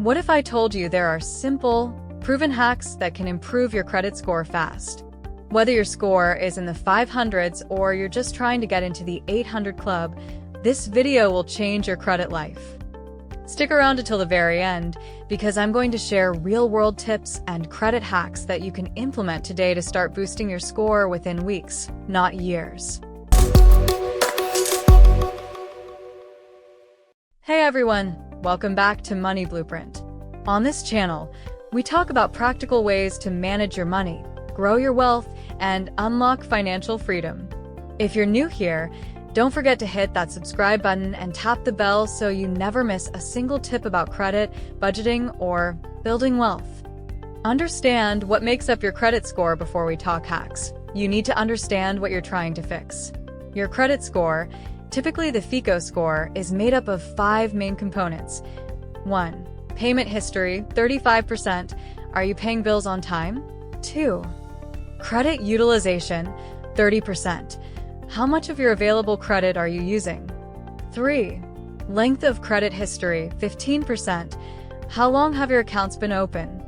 What if I told you there are simple, proven hacks that can improve your credit score fast? Whether your score is in the 500s or you're just trying to get into the 800 club, this video will change your credit life. Stick around until the very end, because I'm going to share real-world tips and credit hacks that you can implement today to start boosting your score within weeks, not years. Hey everyone, welcome back to Money Blueprint. On this channel, we talk about practical ways to manage your money, grow your wealth, and unlock financial freedom. If you're new here, don't forget to hit that subscribe button and tap the bell so you never miss a single tip about credit, budgeting, or building wealth. Understand what makes up your credit score before we talk hacks. You need to understand what you're trying to fix. Your credit score, typically the FICO score, is made up of 5 main components. 1. Payment history, 35%. Are you paying bills on time? 2. Credit utilization, 30%. How much of your available credit are you using? 3. Length of credit history, 15%. How long have your accounts been open?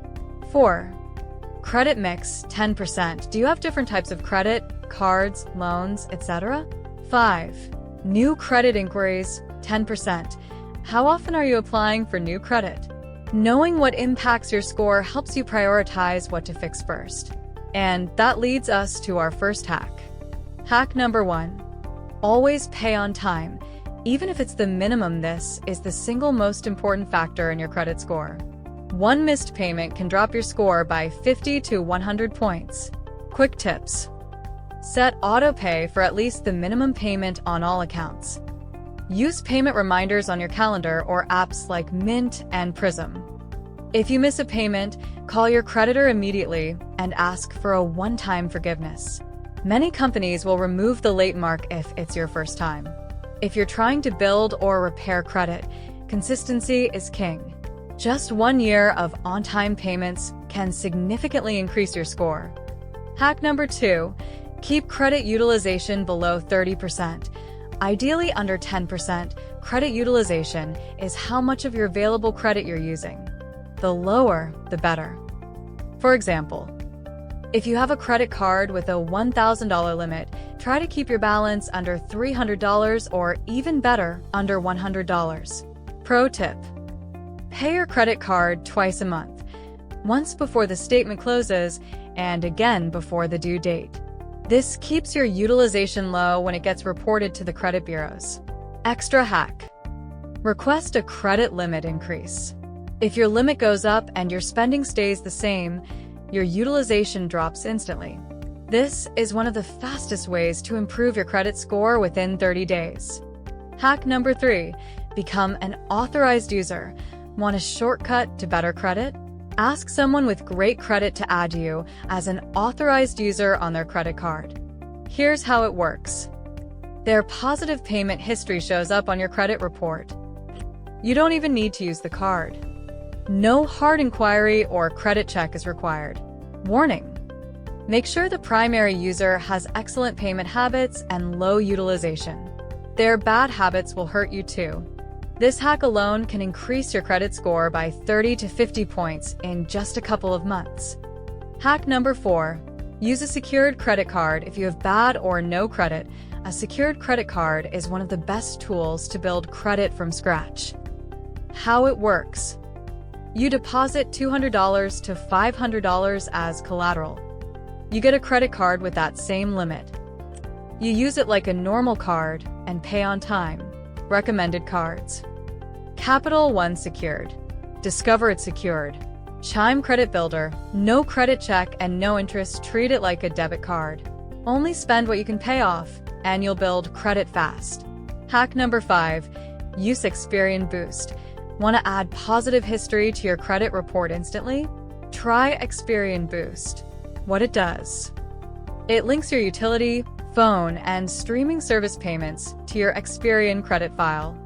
4. Credit mix, 10%. Do you have different types of credit, cards, loans, etc.? 5. New credit inquiries, 10%. How often are you applying for new credit? Knowing what impacts your score helps you prioritize what to fix first. And that leads us to our first hack. Hack number 1. Always pay on time. Even if it's the minimum, this is the single most important factor in your credit score. One missed payment can drop your score by 50 to 100 points. Quick tips. Set auto-pay for at least the minimum payment on all accounts. Use payment reminders on your calendar or apps like Mint and Prism. If you miss a payment, call your creditor immediately and ask for a one-time forgiveness. Many companies will remove the late mark if it's your first time. If you're trying to build or repair credit, consistency is king. Just 1 year of on-time payments can significantly increase your score. Hack number 2. Keep credit utilization below 30%. Ideally under 10%, credit utilization is how much of your available credit you're using. The lower, the better. For example, if you have a credit card with a $1,000 limit, try to keep your balance under $300 or even better, under $100. Pro tip. Pay your credit card twice a month, once before the statement closes and again before the due date. This keeps your utilization low when it gets reported to the credit bureaus. Extra hack. Request a credit limit increase. If your limit goes up and your spending stays the same, your utilization drops instantly. This is one of the fastest ways to improve your credit score within 30 days. Hack number 3. Become an authorized user. Want a shortcut to better credit? Ask someone with great credit to add you as an authorized user on their credit card. Here's how it works. Their positive payment history shows up on your credit report. You don't even need to use the card. No hard inquiry or credit check is required. Warning: make sure the primary user has excellent payment habits and low utilization. Their bad habits will hurt you too. This hack alone can increase your credit score by 30 to 50 points in just a couple of months. Hack number 4. Use a secured credit card if you have bad or no credit. A secured credit card is one of the best tools to build credit from scratch. How it works. You deposit $200 to $500 as collateral. You get a credit card with that same limit. You use it like a normal card and pay on time. Recommended cards. Capital One Secured. Discover it secured. Chime Credit Builder. No credit check and no interest. Treat it like a debit card. Only spend what you can pay off, and you'll build credit fast. Hack number 5. Use Experian Boost. Want to add positive history to your credit report instantly? Try Experian Boost. What it does. It links your utility, phone, and streaming service payments to your Experian credit file.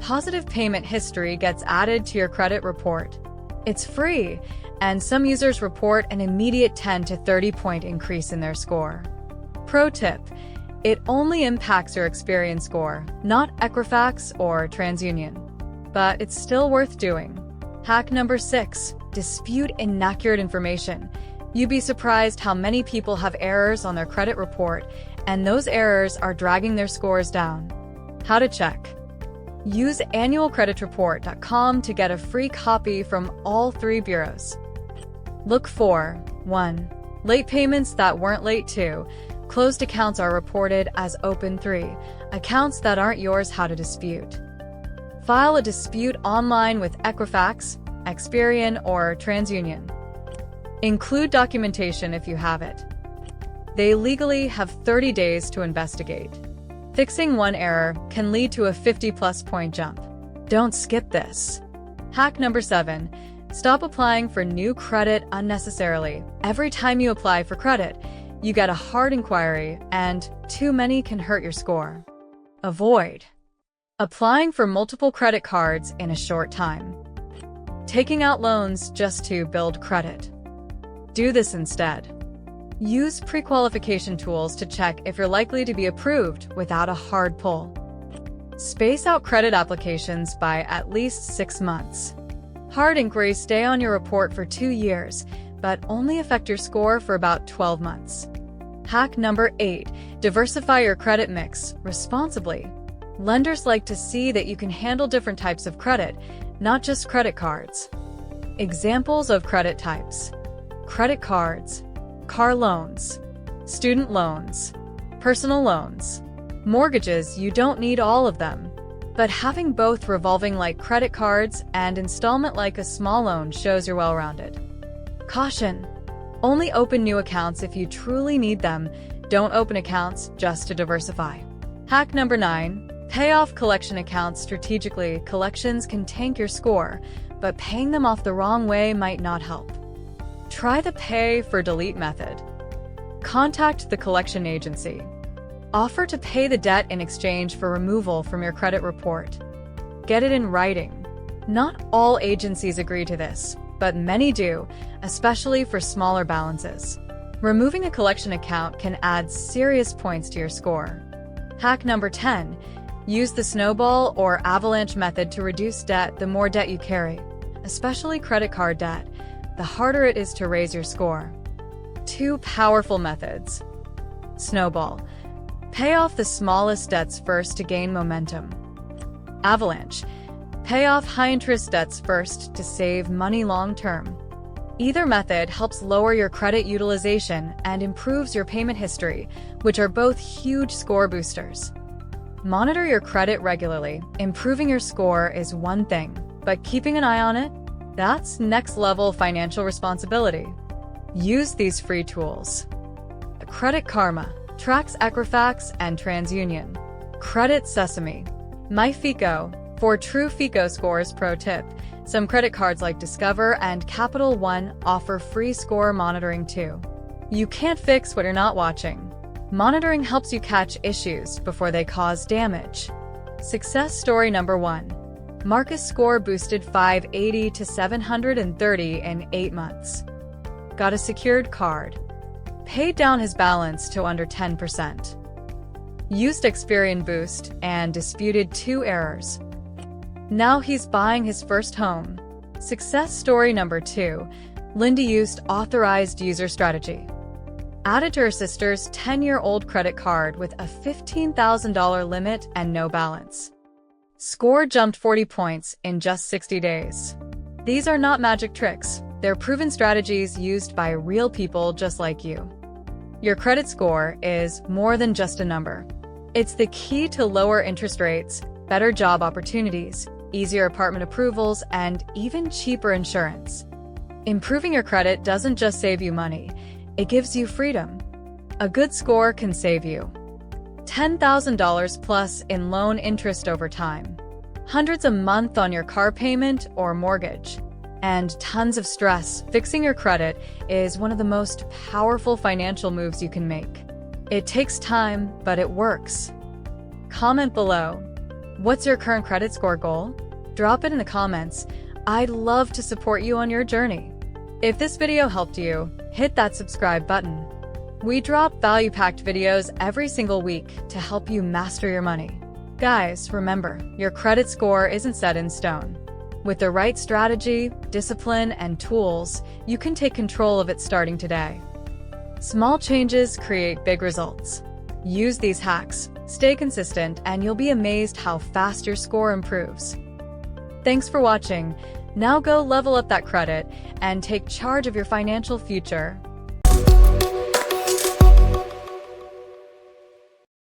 Positive payment history gets added to your credit report. It's free, and some users report an immediate 10 to 30 point increase in their score. Pro tip: it only impacts your Experian score, not Equifax or TransUnion. But it's still worth doing. Hack number 6. Dispute inaccurate information. You'd be surprised how many people have errors on their credit report, and those errors are dragging their scores down. How to check. Use annualcreditreport.com to get a free copy from all 3 bureaus. Look for 1. Late payments that weren't late. 2. Closed accounts are reported as open. 3. Accounts that aren't yours. How to dispute. File a dispute online with Equifax, Experian, or TransUnion. Include documentation if you have it. They legally have 30 days to investigate. Fixing one error can lead to a 50+ point jump. Don't skip this. Hack number 7. Stop applying for new credit unnecessarily. Every time you apply for credit, you get a hard inquiry, and too many can hurt your score. Avoid applying for multiple credit cards in a short time. Taking out loans just to build credit. Do this instead. Use pre-qualification tools to check if you're likely to be approved without a hard pull. Space out credit applications by at least 6 months. Hard inquiries stay on your report for 2 years, but only affect your score for about 12 months. Hack number 8. Diversify your credit mix responsibly. Lenders like to see that you can handle different types of credit, not just credit cards. Examples of credit types: credit cards, car loans, student loans, personal loans, mortgages. You don't need all of them, but having both revolving like credit cards and installment like a small loan shows you're well-rounded. Caution: only open new accounts if you truly need them. Don't open accounts just to diversify. Hack number 9. Pay off collection accounts strategically. Collections can tank your score, but paying them off the wrong way might not help. Try the pay for delete method. Contact the collection agency. Offer to pay the debt in exchange for removal from your credit report. Get it in writing. Not all agencies agree to this, but many do, especially for smaller balances. Removing a collection account can add serious points to your score. Hack number 10. Use the snowball or avalanche method to reduce debt. The more debt you carry, especially credit card debt, the harder it is to raise your score. 2 powerful methods. Snowball. Pay off the smallest debts first to gain momentum. Avalanche. Pay off high-interest debts first to save money long-term. Either method helps lower your credit utilization and improves your payment history, which are both huge score boosters. Monitor your credit regularly. Improving your score is one thing, but keeping an eye on it? That's next-level financial responsibility. Use these free tools. Credit Karma tracks Equifax and TransUnion. Credit Sesame. MyFICO for true FICO scores. Pro tip: some credit cards like Discover and Capital One offer free score monitoring too. You can't fix what you're not watching. Monitoring helps you catch issues before they cause damage. Success story number 1. Marcus' score boosted 580 to 730 in 8 months. Got a secured card. Paid down his balance to under 10%. Used Experian Boost and disputed 2 errors. Now he's buying his first home. Success story number 2. Linda used authorized user strategy. Added to her sister's 10-year-old credit card with a $15,000 limit and no balance. Score jumped 40 points in just 60 days. These are not magic tricks. They're proven strategies used by real people just like you. Your credit score is more than just a number. It's the key to lower interest rates, better job opportunities, easier apartment approvals, and even cheaper insurance. Improving your credit doesn't just save you money, it gives you freedom. A good score can save you $10,000 plus in loan interest over time, hundreds a month on your car payment or mortgage, and tons of stress. Fixing your credit is one of the most powerful financial moves you can make. It takes time, but it works. Comment below. What's your current credit score goal? Drop it in the comments. I'd love to support you on your journey. If this video helped you, hit that subscribe button. We drop value-packed videos every single week to help you master your money. Guys, remember, your credit score isn't set in stone. With the right strategy, discipline, and tools, you can take control of it starting today. Small changes create big results. Use these hacks, stay consistent, and you'll be amazed how fast your score improves. Thanks for watching. Now go level up that credit and take charge of your financial future.